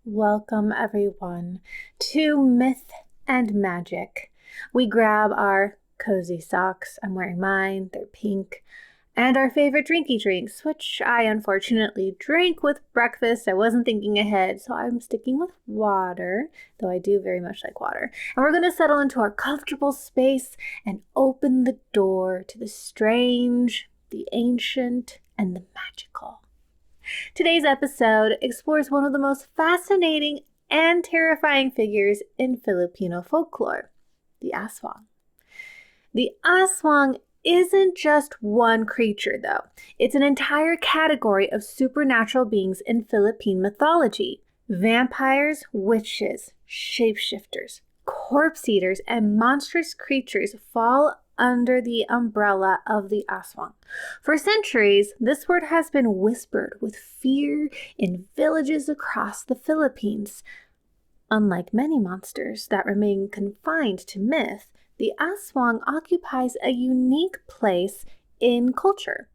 Welcome everyone to Myth and Magic. We grab our cozy socks, I'm wearing mine, they're pink, and our favorite drinky drinks, which I unfortunately drank with breakfast. I wasn't thinking ahead, so I'm sticking with water, though I do very much like water. And we're going to settle into our comfortable space and open the door to the strange, the ancient, and the magical. Today's episode explores one of the most fascinating and terrifying figures in Filipino folklore, the Aswang. The Aswang isn't just one creature, though. It's an entire category of supernatural beings in Philippine mythology. Vampires, witches, shapeshifters, corpse eaters, and monstrous creatures fall under the umbrella of the Aswang. For centuries, this word has been whispered with fear in villages across the Philippines. Unlike many monsters that remain confined to myth, the Aswang occupies a unique place in culture.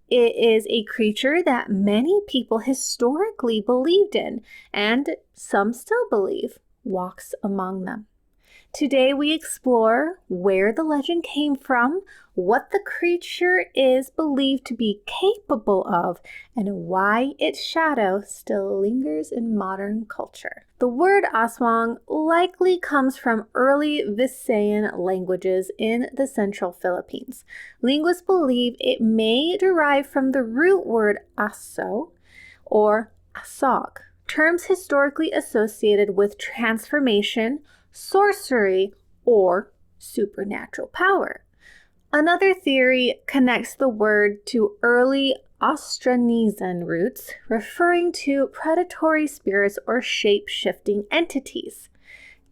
It is a creature that many people historically believed in, and some still believe walks among them. Today we explore where the legend came from, what the creature is believed to be capable of, and why its shadow still lingers in modern culture. The word Aswang likely comes from early Visayan languages in the central Philippines. Linguists believe it may derive from the root word aso or asog, terms historically associated with transformation, sorcery, or supernatural power. Another theory connects the word to early Austronesian roots, referring to predatory spirits or shape-shifting entities.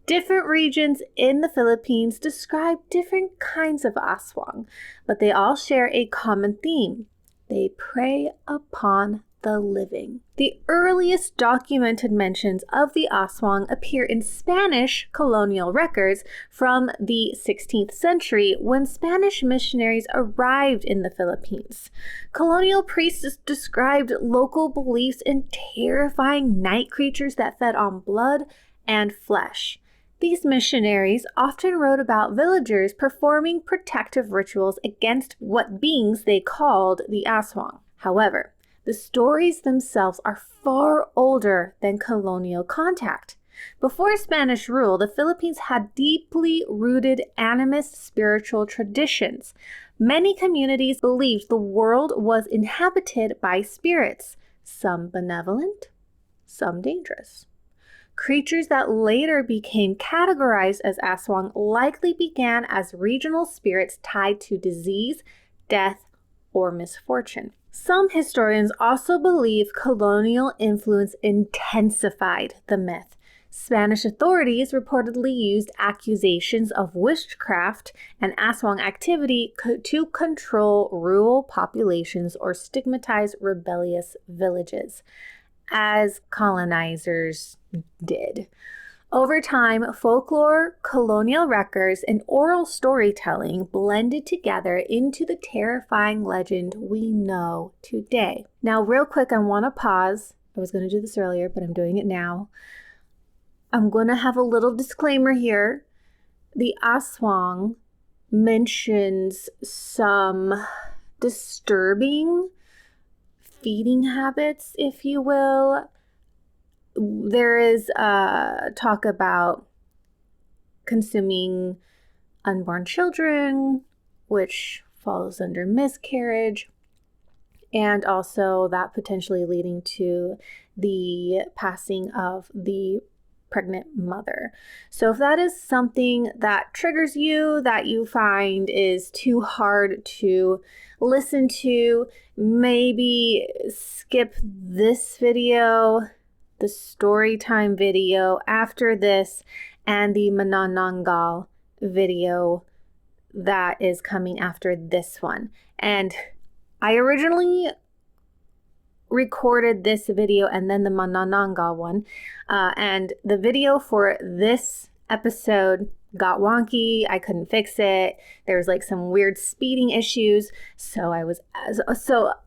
Different regions in the Philippines describe different kinds of Aswang, but they all share a common theme. They prey upon the living. The earliest documented mentions of the Aswang appear in Spanish colonial records from the 16th century when Spanish missionaries arrived in the Philippines. Colonial priests described local beliefs in terrifying night creatures that fed on blood and flesh. These missionaries often wrote about villagers performing protective rituals against what beings they called the Aswang. However, the stories themselves are far older than colonial contact. Before Spanish rule, the Philippines had deeply rooted animist spiritual traditions. Many communities believed the world was inhabited by spirits, some benevolent, some dangerous. Creatures that later became categorized as Aswang likely began as regional spirits tied to disease, death, or misfortune. Some historians also believe colonial influence intensified the myth. Spanish authorities reportedly used accusations of witchcraft and Aswang activity to control rural populations or stigmatize rebellious villages, as colonizers did. Over time, folklore, colonial records, and oral storytelling blended together into the terrifying legend we know today. Now, real quick, I want to pause. I was going to do this earlier, but I'm doing it now. I'm going to have a little disclaimer here. The Aswang mentions some disturbing feeding habits, if you will. There is talk about consuming unborn children, which falls under miscarriage, and also that potentially leading to the passing of the pregnant mother. So if that is something that triggers you, that you find is too hard to listen to, maybe skip this video, the story time video after this, and the manananggal video that is coming after this one. And I originally recorded this video and then the manananggal one, and the video for this episode got wonky. I couldn't fix it. There was like some weird speeding issues. So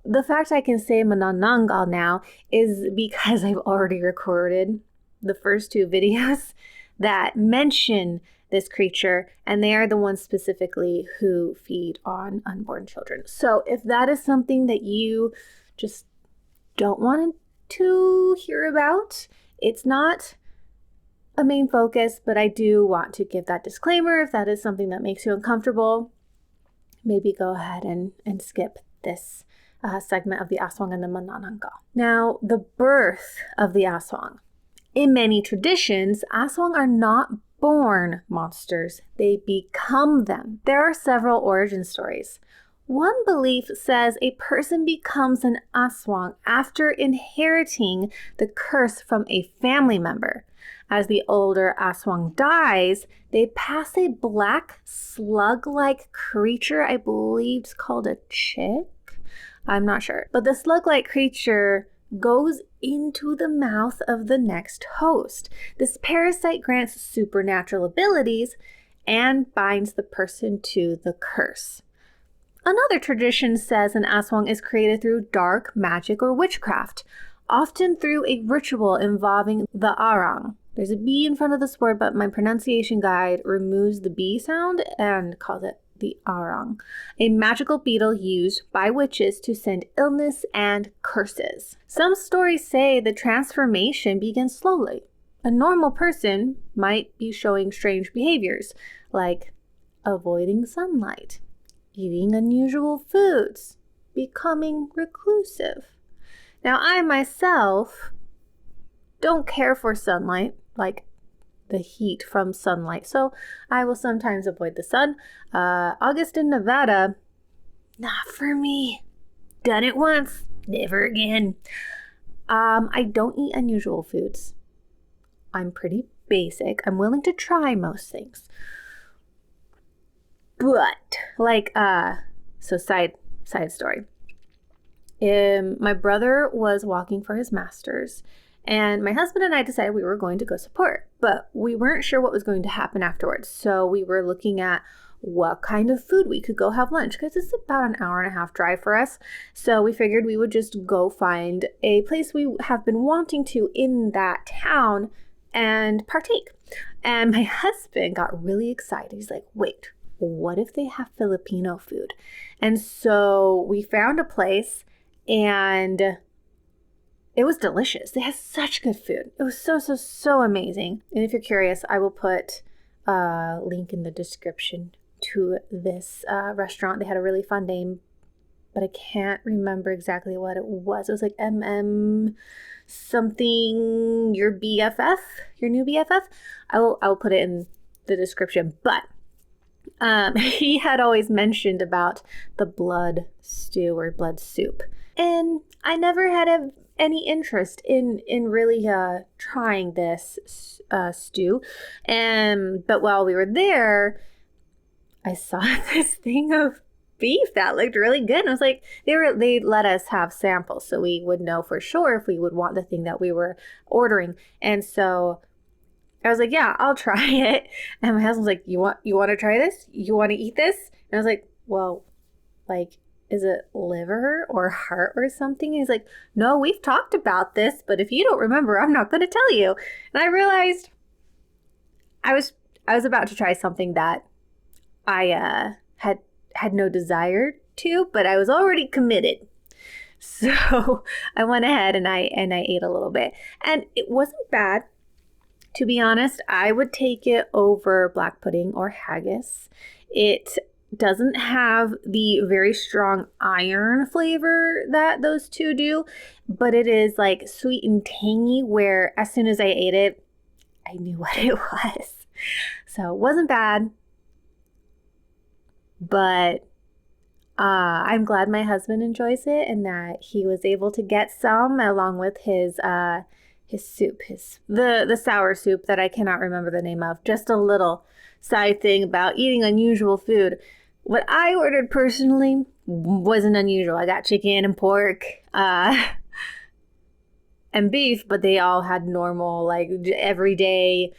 the fact I can say manananggal now is because I've already recorded the first two videos that mention this creature, and they are the ones specifically who feed on unborn children. So if that is something that you just don't want to hear about, it's not a main focus, but I do want to give that disclaimer. If that is something that makes you uncomfortable, maybe go ahead and skip this segment of the Aswang and the Manananggal. Now, the birth of the Aswang. In many traditions, Aswang are not born monsters, they become them. There are several origin stories. One belief says a person becomes an Aswang after inheriting the curse from a family member. As the older Aswang dies, they pass a black slug-like creature, I believe it's called a chick. I'm not sure. But the slug-like creature goes into the mouth of the next host. This parasite grants supernatural abilities and binds the person to the curse. Another tradition says an Aswang is created through dark magic or witchcraft, often through a ritual involving the arang. There's a B in front of this word, but my pronunciation guide removes the B sound and calls it the arang, a magical beetle used by witches to send illness and curses. Some stories say the transformation begins slowly. A normal person might be showing strange behaviors, like avoiding sunlight, eating unusual foods, becoming reclusive. Now, I myself don't care for sunlight, like the heat from sunlight, so I will sometimes avoid the sun. August in Nevada, not for me. Done it once, never again. I don't eat unusual foods. I'm pretty basic. I'm willing to try most things. But, so side story. My brother was walking for his master's, and my husband and I decided we were going to go support, but we weren't sure what was going to happen afterwards. So we were looking at what kind of food we could go have lunch, because it's about an hour and a half drive for us. So we figured we would just go find a place we have been wanting to in that town and partake. And my husband got really excited. He's like, wait, what if they have Filipino food? And so we found a place, and it was delicious. They had such good food. It was so amazing. And if you're curious, I will put a link in the description to this restaurant. They had a really fun name, but I can't remember exactly what it was. It was like MM something, your BFF, your new BFF. I will put it in the description. But he had always mentioned about the blood stew or blood soup. And I never had any interest in really trying this stew. But while we were there, I saw this thing of beef that looked really good. And I was like, they let us have samples so we would know for sure if we would want the thing that we were ordering. And so I was like, yeah, I'll try it. And my husband was like, you want to try this? You want to eat this? And I was like, well, is it liver or heart or something? And he's like, no, we've talked about this, but if you don't remember, I'm not going to tell you. And I realized I was about to try something that I had no desire to, but I was already committed. So I went ahead and I ate a little bit, and it wasn't bad. To be honest, I would take it over black pudding or haggis. It doesn't have the very strong iron flavor that those two do, but it is like sweet and tangy, where as soon as I ate it, I knew what it was. So it wasn't bad, but I'm glad my husband enjoys it and that he was able to get some along with his soup, the sour soup that I cannot remember the name of. Just a little side thing about eating unusual food. What I ordered personally wasn't unusual. I got chicken and pork and beef, but they all had normal, everyday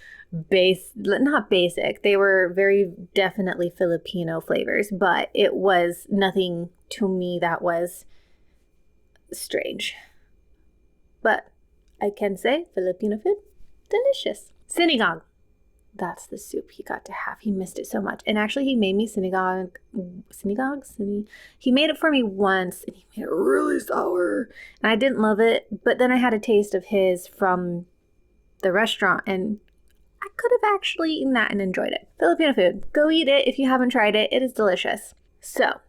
not basic. They were very definitely Filipino flavors, but it was nothing to me that was strange. But I can say Filipino food, Delicious. Sinigang. That's the soup he got to have. He missed it so much. And actually, he made me sinigang. He made it for me once, and he made it really sour. And I didn't love it. But then I had a taste of his from the restaurant, and I could have actually eaten that and enjoyed it. Filipino food. Go eat it if you haven't tried it. It is delicious. So,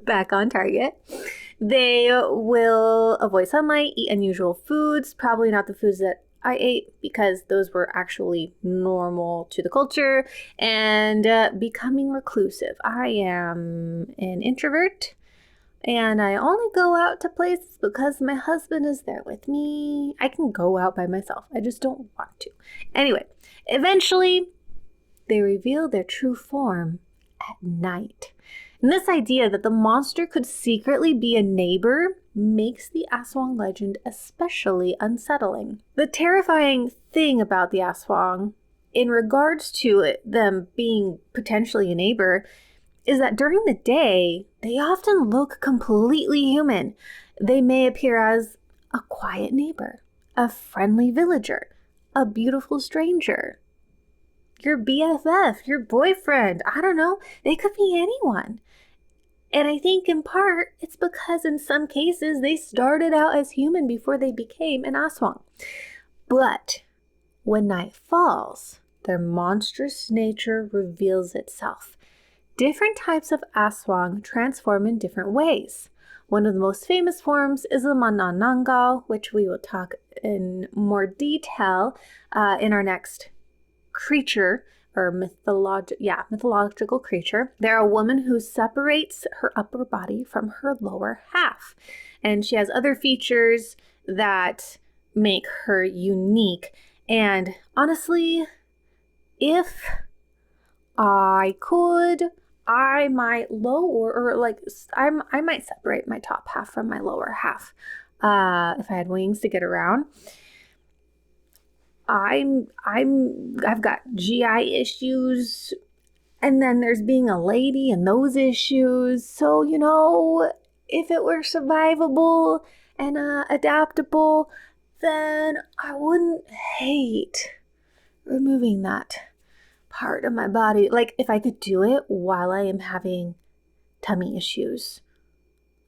back on target. They will avoid sunlight, eat unusual foods, probably not the foods that I ate because those were actually normal to the culture, and becoming reclusive. I am an introvert, and I only go out to places because my husband is there with me. I can go out by myself. I just don't want to. Anyway, eventually, they reveal their true form at night. And this idea that the monster could secretly be a neighbor makes the Aswang legend especially unsettling. The terrifying thing about the Aswang, in regards to them being potentially a neighbor, is that during the day, they often look completely human. They may appear as a quiet neighbor, a friendly villager, a beautiful stranger, your BFF, your boyfriend, I don't know, they could be anyone. And I think in part, it's because in some cases, they started out as human before they became an Aswang. But when night falls, their monstrous nature reveals itself. Different types of Aswang transform in different ways. One of the most famous forms is the manananggal, which we will talk in more detail in our next creature, or mythological creature. They're a woman who separates her upper body from her lower half. And she has other features that make her unique. And honestly, if I could, I might I might separate my top half from my lower half. If I had wings to get around. I've got GI issues, and then there's being a lady and those issues. So, if it were survivable and adaptable, then I wouldn't hate removing that part of my body. Like, if I could do it while I am having tummy issues,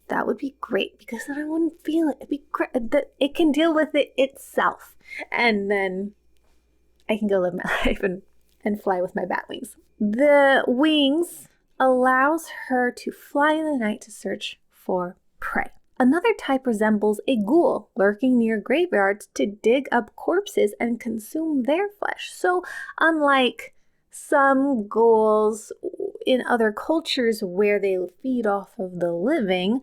that would be great, because then I wouldn't feel it. It'd be great that it can deal with it itself. And then I can go live my life and fly with my bat wings. The wings allows her to fly in the night to search for prey. Another type resembles a ghoul, lurking near graveyards to dig up corpses and consume their flesh. So unlike some ghouls in other cultures where they feed off of the living,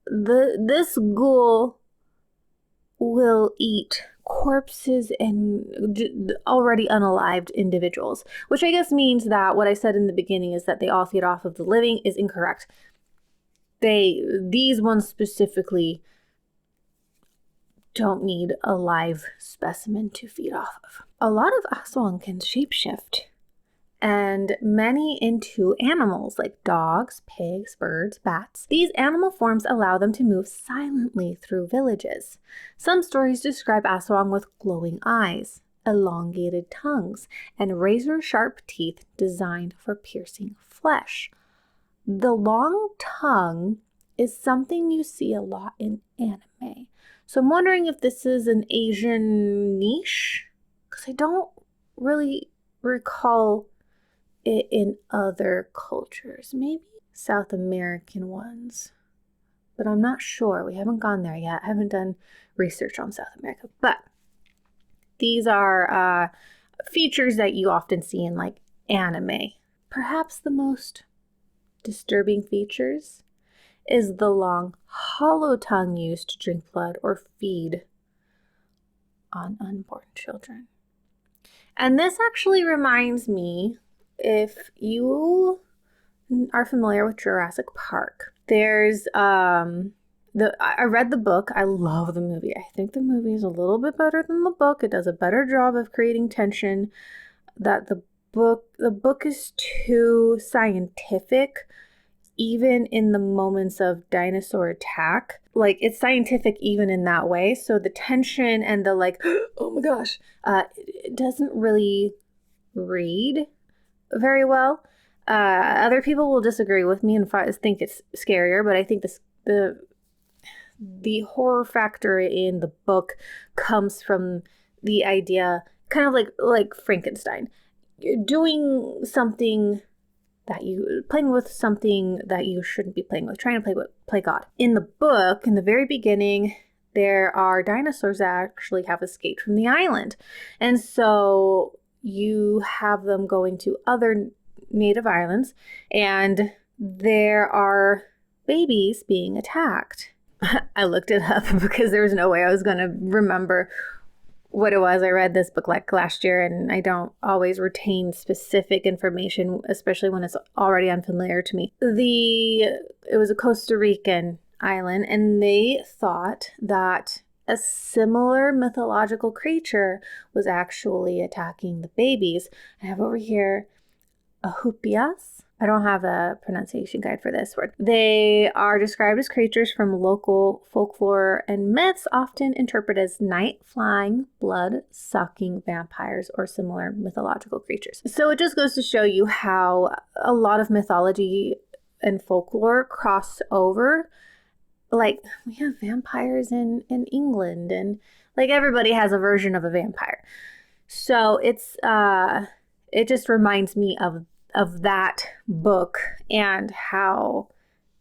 this ghoul will eat corpses and already unalived individuals, which I guess means that what I said in the beginning is that they all feed off of the living is incorrect. These ones specifically don't need a live specimen to feed off of. A lot of Aswang can shapeshift, and many into animals like dogs, pigs, birds, bats. These animal forms allow them to move silently through villages. Some stories describe Aswang with glowing eyes, elongated tongues, and razor-sharp teeth designed for piercing flesh. The long tongue is something you see a lot in anime. So I'm wondering if this is an Asian niche, because I don't really recall it in other cultures. Maybe South American ones, but I'm not sure. We haven't gone there yet. I haven't done research on South America, but these are features that you often see in like anime. Perhaps the most disturbing features is the long, hollow tongue used to drink blood or feed on unborn children. And this actually reminds me, if you are familiar with Jurassic Park, there's I read the book. I love the movie. I think the movie is a little bit better than the book. It does a better job of creating tension. That the book is too scientific. even in the moments of dinosaur attack. Like, it's scientific even in that way. So the tension and the like, oh my gosh, it doesn't really read very well. Other people will disagree with me and think it's scarier, but I think the horror factor in the book comes from the idea, kind of like Frankenstein. You're doing something playing with something that you shouldn't be playing with, trying to play God. In the book, in the very beginning, there are dinosaurs that actually have escaped from the island. And so you have them going to other native islands, and there are babies being attacked. I looked it up because there was no way I was going to remember what it was. I read this book like last year, and I don't always retain specific information, especially when it's already unfamiliar to me. It was a Costa Rican island, and they thought that a similar mythological creature was actually attacking the babies. I have over here ahupias. I don't have a pronunciation guide for this word. They are described as creatures from local folklore and myths, often interpreted as night-flying, blood-sucking vampires or similar mythological creatures. So it just goes to show you how a lot of mythology and folklore cross over. Like, we have vampires in England, and like everybody has a version of a vampire. So it just reminds me of that book and how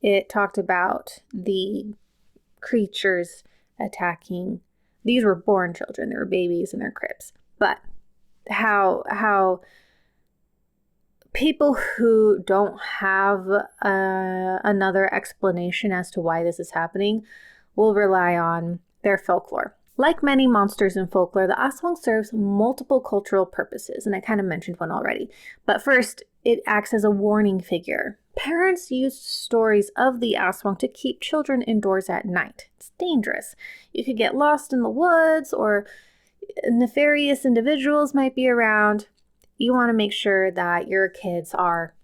it talked about the creatures attacking. These were born children. They were babies in their cribs. But how people who don't have another explanation as to why this is happening will rely on their folklore. Like many monsters in folklore, the Aswang serves multiple cultural purposes, and I kind of mentioned one already. But first, it acts as a warning figure. Parents used stories of the Aswang to keep children indoors at night. It's dangerous. You could get lost in the woods, or nefarious individuals might be around. You want to make sure that your kids are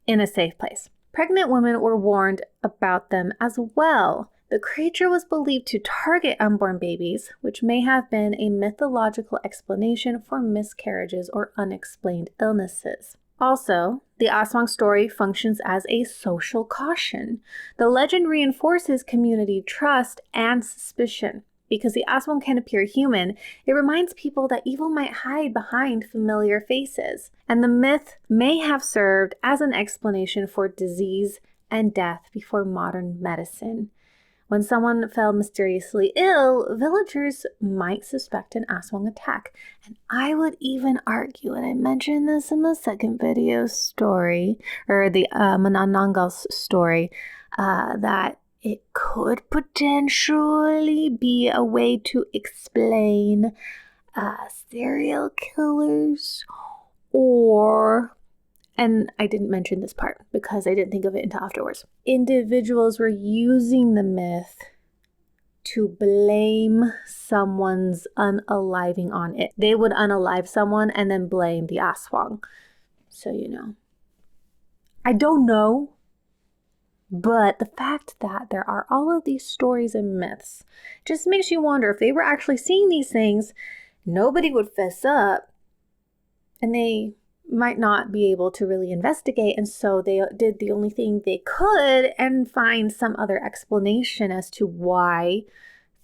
in a safe place. Pregnant women were warned about them as well. The creature was believed to target unborn babies, which may have been a mythological explanation for miscarriages or unexplained illnesses. Also, the Aswang story functions as a social caution. The legend reinforces community trust and suspicion. Because the Aswang can appear human, it reminds people that evil might hide behind familiar faces. And the myth may have served as an explanation for disease and death before modern medicine. When someone fell mysteriously ill, villagers might suspect an Aswang attack. And I would even argue, and I mentioned this in the second video story, or the Manananggal's story, that it could potentially be a way to explain serial killers, or, and I didn't mention this part because I didn't think of it until afterwards, individuals were using the myth to blame someone's unaliving on it. They would unalive someone and then blame the Aswang. So, I don't know. But the fact that there are all of these stories and myths just makes you wonder if they were actually seeing these things, nobody would fess up, and they might not be able to really investigate. And so they did the only thing they could and find some other explanation as to why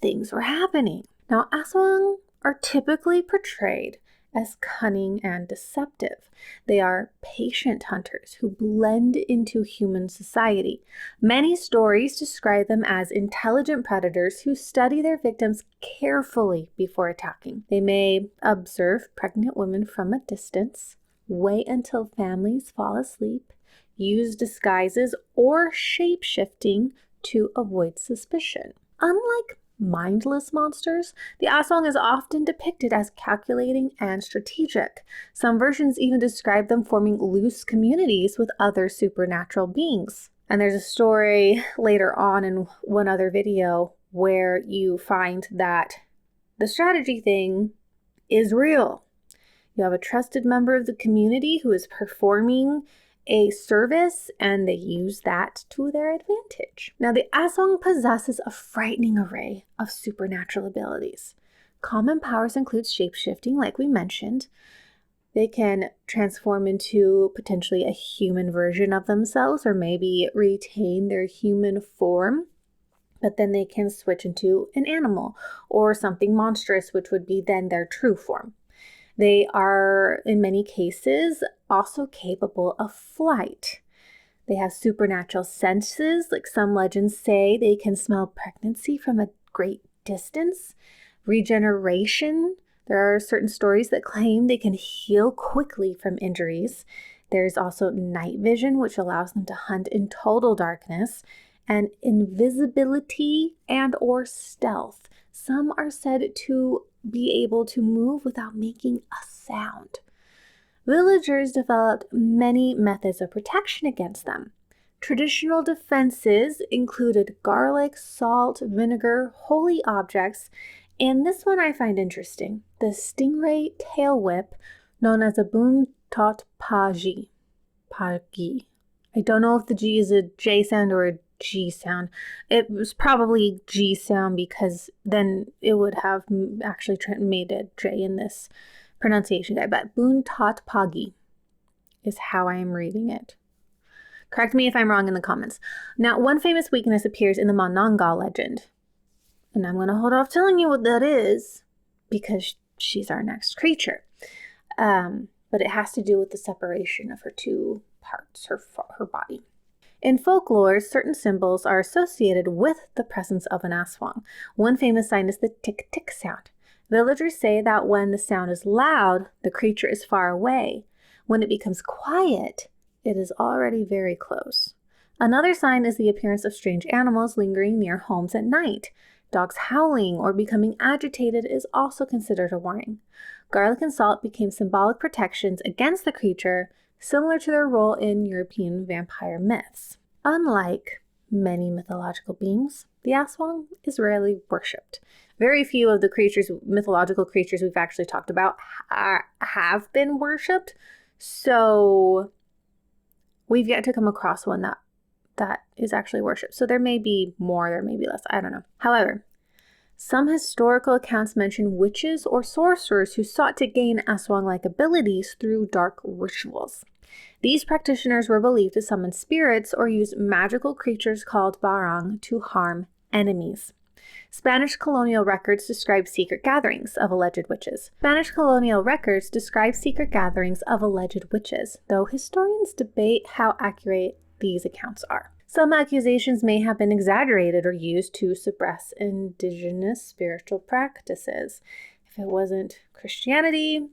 things were happening. Now, Aswang are typically portrayed as cunning and deceptive. They are patient hunters who blend into human society. Many stories describe them as intelligent predators who study their victims carefully before attacking. They may observe pregnant women from a distance, wait until families fall asleep, use disguises or shape-shifting to avoid suspicion. Unlike mindless monsters, the Aswang is often depicted as calculating and strategic. Some versions even describe them forming loose communities with other supernatural beings. And there's a story later on in one other video where you find that the strategy thing is real. You have a trusted member of the community who is performing a service and they use that to their advantage. Now, the Aswang possesses a frightening array of supernatural abilities. Common powers include shapeshifting, like we mentioned. They can transform into potentially a human version of themselves or maybe retain their human form, but then they can switch into an animal or something monstrous, which would be then their true form. They are, in many cases, also capable of flight. They have supernatural senses, like some legends say they can smell pregnancy from a great distance. Regeneration. There are certain stories that claim they can heal quickly from injuries. There's also night vision, which allows them to hunt in total darkness, and invisibility and or stealth. Some are said to be able to move without making a sound. Villagers developed many methods of protection against them. Traditional defenses included garlic, salt, vinegar, holy objects, and this one I find interesting, the stingray tail whip, known as a boon tot pagi. I don't know if the G is a J sound or a G sound. It was probably G sound because then it would have actually made a J in this pronunciation guide. But boon tot pagi is how I am reading it. Correct me if I'm wrong in the comments. Now, one famous weakness appears in the Manananggal legend. And I'm going to hold off telling you what that is because she's our next creature. But it has to do with the separation of her two parts, her body. In folklore, certain symbols are associated with the presence of an Aswang. One famous sign is the tick-tick sound. Villagers say that when the sound is loud, the creature is far away. When it becomes quiet, it is already very close. Another sign is the appearance of strange animals lingering near homes at night. Dogs howling or becoming agitated is also considered a warning. Garlic and salt became symbolic protections against the creature, similar to their role in European vampire myths. Unlike many mythological beings, the Aswang is rarely worshipped. Very few of the mythological creatures we've actually talked about have been worshipped, so we've yet to come across one that is actually worshipped. So there may be more, there may be less, I don't know. However, some historical accounts mention witches or sorcerers who sought to gain Aswang-like abilities through dark rituals. These practitioners were believed to summon spirits or use magical creatures called barang to harm enemies. Spanish colonial records describe secret gatherings of alleged witches. Though historians debate how accurate these accounts are. Some accusations may have been exaggerated or used to suppress indigenous spiritual practices. If it wasn't Christianity,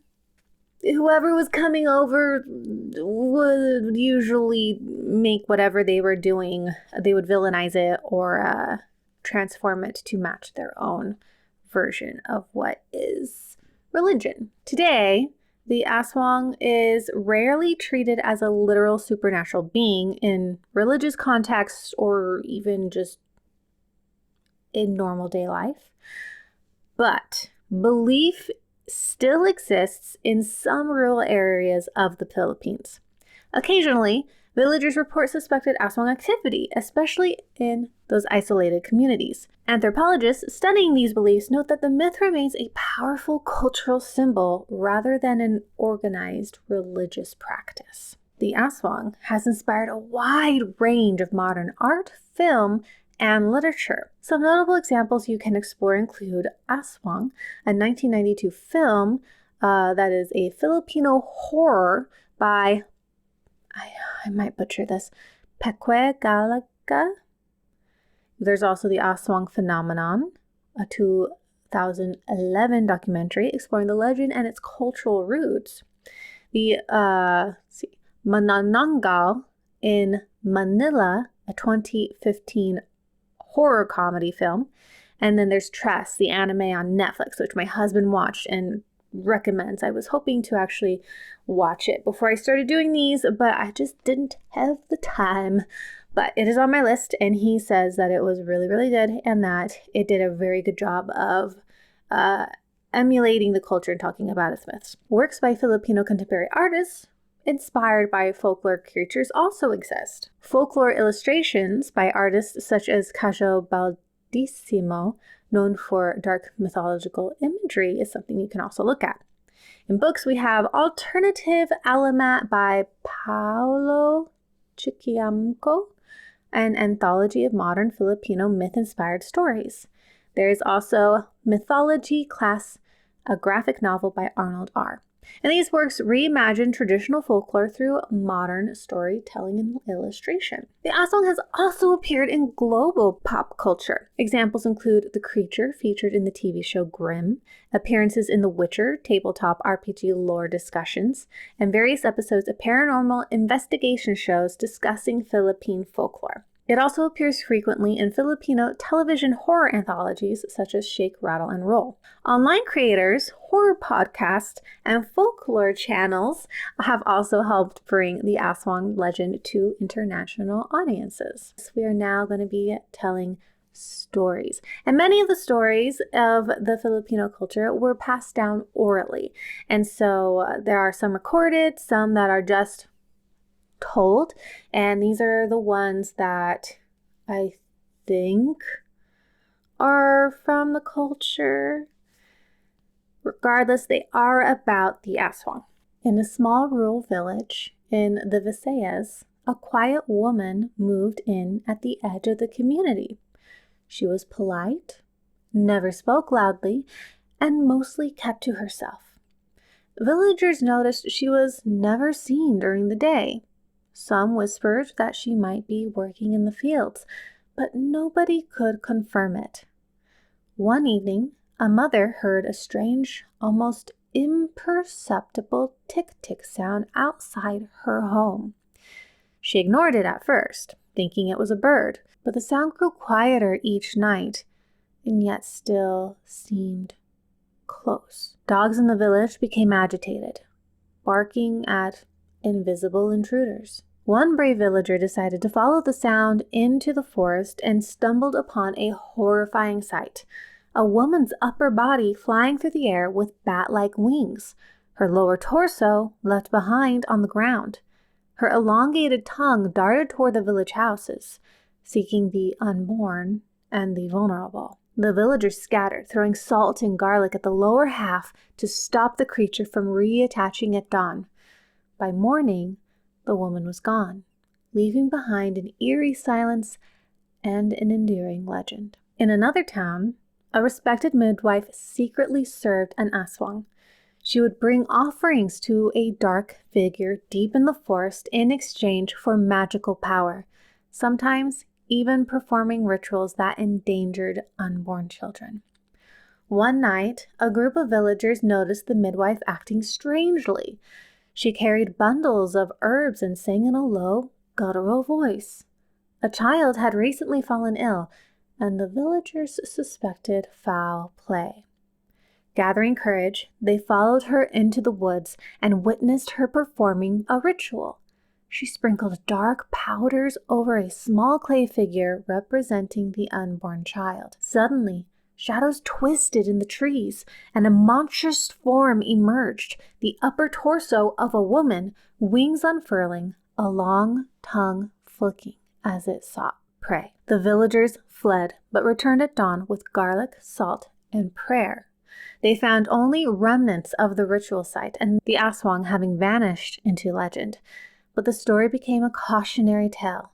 whoever was coming over would usually make whatever they were doing, they would villainize it or transform it to match their own version of what is religion. Today, the Aswang is rarely treated as a literal supernatural being in religious contexts or even just in normal day life. But belief still exists in some rural areas of the Philippines. Occasionally, villagers report suspected Aswang activity, especially in those isolated communities. Anthropologists studying these beliefs note that the myth remains a powerful cultural symbol rather than an organized religious practice. The Aswang has inspired a wide range of modern art, film, and literature. Some notable examples you can explore include Aswang, a 1992 film that is a Filipino horror by, I might butcher this, Peque Galaga. There's also the Aswang Phenomenon, a 2011 documentary exploring the legend and its cultural roots. The Manananggal in Manila, a 2015 horror comedy film. And then there's Tress, the anime on Netflix, which my husband watched and recommends. I was hoping to actually watch it before I started doing these, but I just didn't have the time. But it is on my list, and he says that it was really, really good and that it did a very good job of emulating the culture and talking about its myths. Works by Filipino contemporary artists inspired by folklore creatures also exist. Folklore illustrations by artists such as Cajo Baldissimo, known for dark mythological imagery, is something you can also look at. In books, we have Alternative Alamat by Paolo Chiquiamco, an anthology of modern Filipino myth-inspired stories. There is also Mythology Class, a graphic novel by Arnold R. And these works reimagine traditional folklore through modern storytelling and illustration. The Aswang has also appeared in global pop culture. Examples include the creature featured in the TV show Grimm, appearances in The Witcher tabletop RPG lore discussions, and various episodes of paranormal investigation shows discussing Philippine folklore. It also appears frequently in Filipino television horror anthologies such as Shake, Rattle, and Roll. Online creators, horror podcasts, and folklore channels have also helped bring the Aswang legend to international audiences. So we are now going to be telling stories. And many of the stories of the Filipino culture were passed down orally. And so there are some recorded, some that are just told, and these are the ones that I think are from the culture. Regardless, they are about the Aswang. In a small rural village in the Visayas, a quiet woman moved in at the edge of the community. She was polite, never spoke loudly, and mostly kept to herself. Villagers noticed she was never seen during the day. Some whispered that she might be working in the fields, but nobody could confirm it. One evening, a mother heard a strange, almost imperceptible tick-tick sound outside her home. She ignored it at first, thinking it was a bird, but the sound grew quieter each night, and yet still seemed close. Dogs in the village became agitated, barking at invisible intruders. One brave villager decided to follow the sound into the forest and stumbled upon a horrifying sight. A woman's upper body flying through the air with bat-like wings, her lower torso left behind on the ground. Her elongated tongue darted toward the village houses, seeking the unborn and the vulnerable. The villagers scattered, throwing salt and garlic at the lower half to stop the creature from reattaching at dawn. By morning, the woman was gone, leaving behind an eerie silence and an enduring legend. In another town, a respected midwife secretly served an Aswang. She would bring offerings to a dark figure deep in the forest in exchange for magical power, sometimes even performing rituals that endangered unborn children. One night, a group of villagers noticed the midwife acting strangely. She carried bundles of herbs and sang in a low, guttural voice. A child had recently fallen ill, and the villagers suspected foul play. Gathering courage, they followed her into the woods and witnessed her performing a ritual. She sprinkled dark powders over a small clay figure representing the unborn child. Suddenly, shadows twisted in the trees, and a monstrous form emerged, the upper torso of a woman, wings unfurling, a long tongue flicking as it sought prey. The villagers fled, but returned at dawn with garlic, salt, and prayer. They found only remnants of the ritual site, and the Aswang having vanished into legend. But the story became a cautionary tale.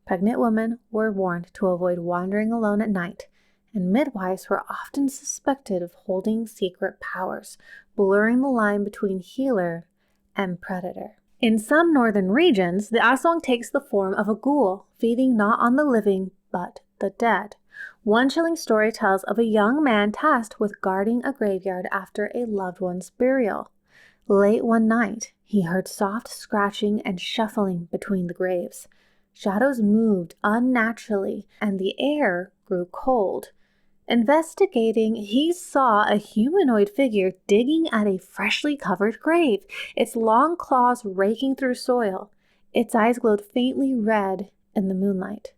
Pregnant women were warned to avoid wandering alone at night, and midwives were often suspected of holding secret powers, blurring the line between healer and predator. In some northern regions, the Aswang takes the form of a ghoul, feeding not on the living, but the dead. One chilling story tells of a young man tasked with guarding a graveyard after a loved one's burial. Late one night, he heard soft scratching and shuffling between the graves. Shadows moved unnaturally, and the air grew cold. Investigating, he saw a humanoid figure digging at a freshly covered grave, its long claws raking through soil. Its eyes glowed faintly red in the moonlight.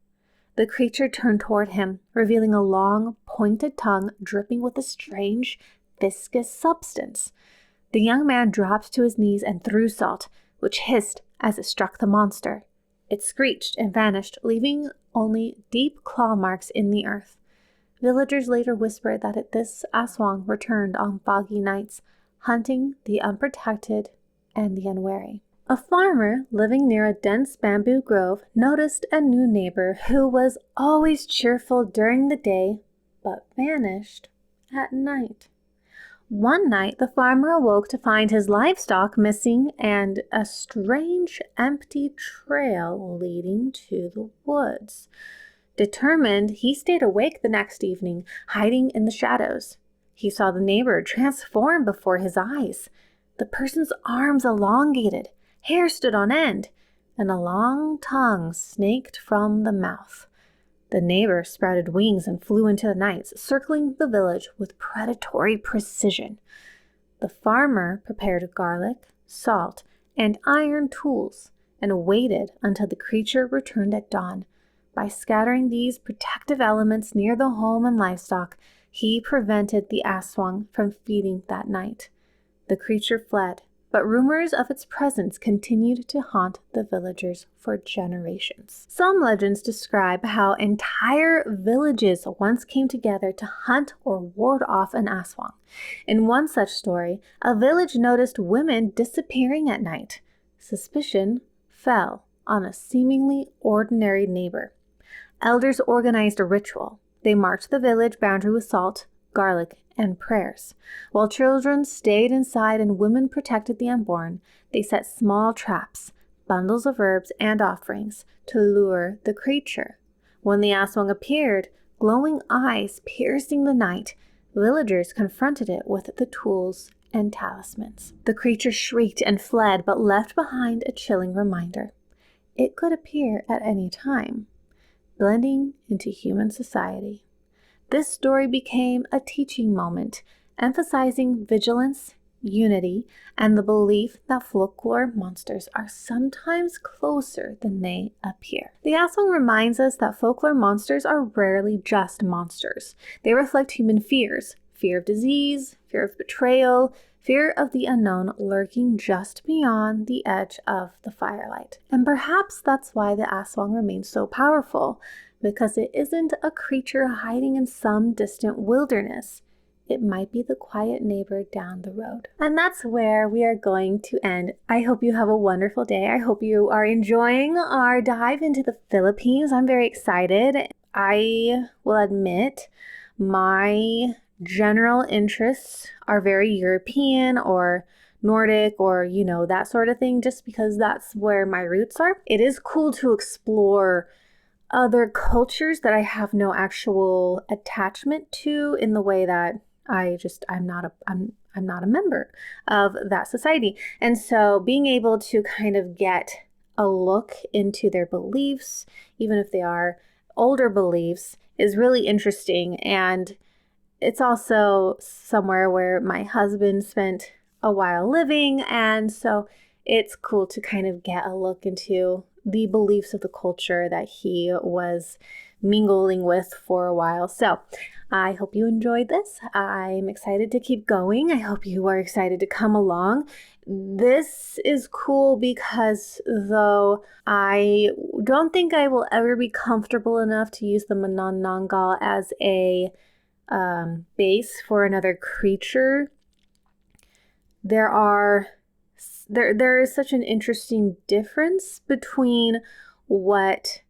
The creature turned toward him, revealing a long, pointed tongue dripping with a strange, viscous substance. The young man dropped to his knees and threw salt, which hissed as it struck the monster. It screeched and vanished, leaving only deep claw marks in the earth. Villagers later whispered that this Aswang returned on foggy nights, hunting the unprotected and the unwary. A farmer living near a dense bamboo grove noticed a new neighbor who was always cheerful during the day but vanished at night. One night, the farmer awoke to find his livestock missing and a strange, empty trail leading to the woods. Determined, he stayed awake the next evening, hiding in the shadows. He saw the neighbor transform before his eyes. The person's arms elongated, hair stood on end, and a long tongue snaked from the mouth. The neighbor sprouted wings and flew into the night, circling the village with predatory precision. The farmer prepared garlic, salt, and iron tools and waited until the creature returned at dawn. By scattering these protective elements near the home and livestock, he prevented the Aswang from feeding that night. The creature fled, but rumors of its presence continued to haunt the villagers for generations. Some legends describe how entire villages once came together to hunt or ward off an Aswang. In one such story, a village noticed women disappearing at night. Suspicion fell on a seemingly ordinary neighbor. Elders organized a ritual. They marked the village boundary with salt, garlic, and prayers. While children stayed inside and women protected the unborn, they set small traps, bundles of herbs, and offerings to lure the creature. When the Aswang appeared, glowing eyes piercing the night, villagers confronted it with the tools and talismans. The creature shrieked and fled, but left behind a chilling reminder. It could appear at any time, blending into human society. This story became a teaching moment, emphasizing vigilance, unity, and the belief that folklore monsters are sometimes closer than they appear. The Aswang reminds us that folklore monsters are rarely just monsters. They reflect human fears: fear of disease, fear of betrayal, fear of the unknown lurking just beyond the edge of the firelight. And perhaps that's why the Aswang remains so powerful, because it isn't a creature hiding in some distant wilderness. It might be the quiet neighbor down the road. And that's where we are going to end. I hope you have a wonderful day. I hope you are enjoying our dive into the Philippines. I'm very excited. I will admit my general interests are very European or Nordic or, that sort of thing, just because that's where my roots are. It is cool to explore other cultures that I have no actual attachment to, in the way that I'm not a member of that society. And so being able to kind of get a look into their beliefs, even if they are older beliefs, is really interesting. And it's also somewhere where my husband spent a while living. And so it's cool to kind of get a look into the beliefs of the culture that he was mingling with for a while. So I hope you enjoyed this. I'm excited to keep going. I hope you are excited to come along. This is cool because though I don't think I will ever be comfortable enough to use the manananggal as a base for another creature, there is such an interesting difference between what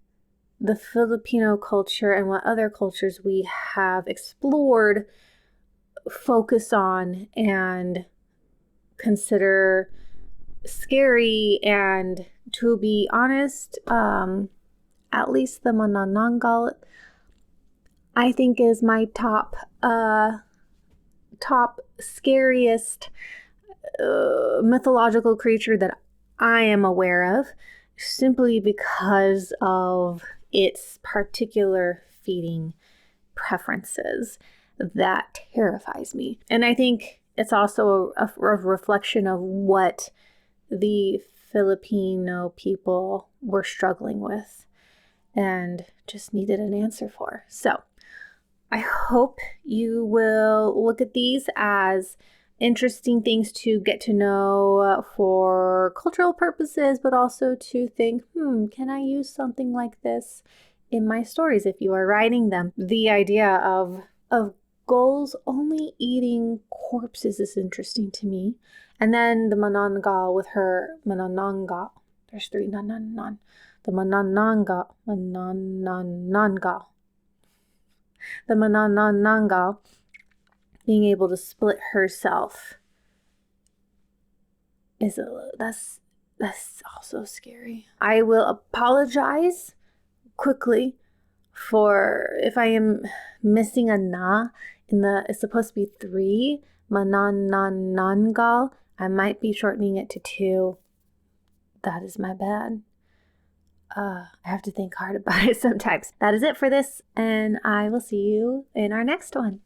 the Filipino culture and what other cultures we have explored focus on and consider scary. And to be honest, at least the manananggal, I think, is my top scariest mythological creature that I am aware of, simply because of its particular feeding preferences. That terrifies me. And I think it's also a reflection of what the Filipino people were struggling with and just needed an answer for. So I hope you will look at these as interesting things to get to know for cultural purposes, but also to think, can I use something like this in my stories if you are writing them? The idea of ghouls only eating corpses is interesting to me. And then the manananggal with her manananggal. There's 3 nan. The manananggal. The manananggal being able to split herself that's also scary. I will apologize quickly for if I am missing a na in it's supposed to be 3 manananggal. I might be shortening it to 2. That is my bad. I have to think hard about it sometimes. That is it for this, and I will see you in our next one.